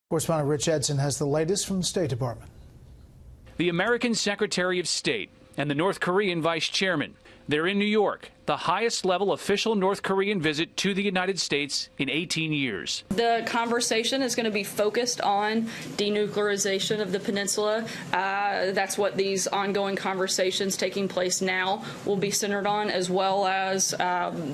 Correspondent Rich Edson has the latest from the State Department. The American Secretary of State and the North Korean Vice Chairman. They're in New York, the highest level official North Korean visit to the United States in 18 years. The conversation is going to be focused on denuclearization of the peninsula. That's what these ongoing conversations taking place now will be centered on, as well as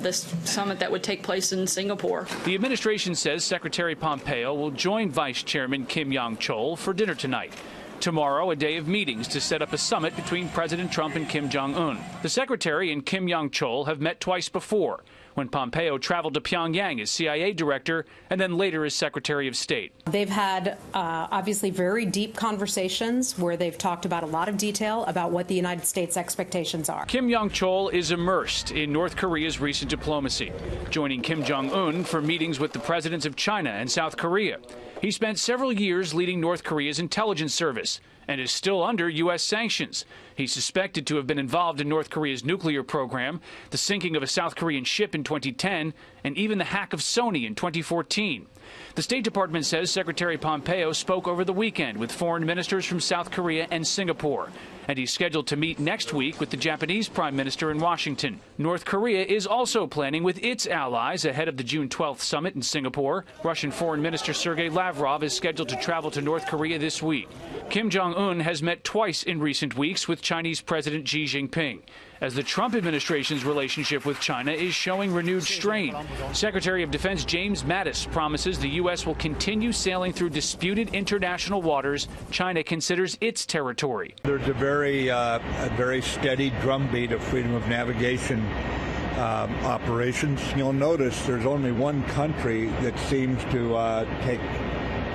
this summit that would take place in Singapore. The administration says Secretary Pompeo will join Vice Chairman Chol for dinner tonight. Tomorrow, a day of meetings to set up a summit between President Trump and Kim Jong-un. The secretary and Chol have met twice before, when Pompeo traveled to Pyongyang as CIA director and then later as Secretary of State. They've had obviously very deep conversations where they've talked about a lot of detail about what the United States' expectations are. Chol is immersed in North Korea's recent diplomacy, joining Kim Jong-un for meetings with the presidents of China and South Korea. He spent several years leading North Korea's intelligence service and is still under U.S. sanctions. He's suspected to have been involved in North Korea's nuclear program, the sinking of a South Korean ship in 2010, and even the hack of Sony in 2014. The State Department says Secretary Pompeo spoke over the weekend with foreign ministers from South Korea and Singapore, and he's scheduled to meet next week with the Japanese Prime Minister in Washington. North Korea is also planning with its allies ahead of the June 12th summit in Singapore. Russian Foreign Minister Sergei Lavrov is scheduled to travel to North Korea this week. Kim Jong-un has met twice in recent weeks with Chinese President Xi Jinping, as the Trump administration's relationship with China is showing renewed strain. Secretary of Defense James Mattis promises the U.S. will continue sailing through disputed international waters China considers its territory. There's a very steady drumbeat of freedom of navigation operations. You'll notice there's only one country that seems to take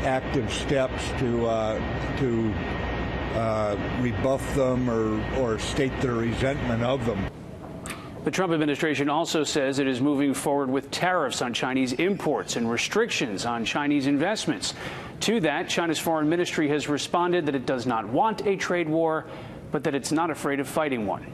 active steps to rebuff them or state their resentment of them. The Trump administration also says it is moving forward with tariffs on Chinese imports and restrictions on Chinese investments. To that, China's foreign ministry has responded that it does not want a trade war, but that it's not afraid of fighting one.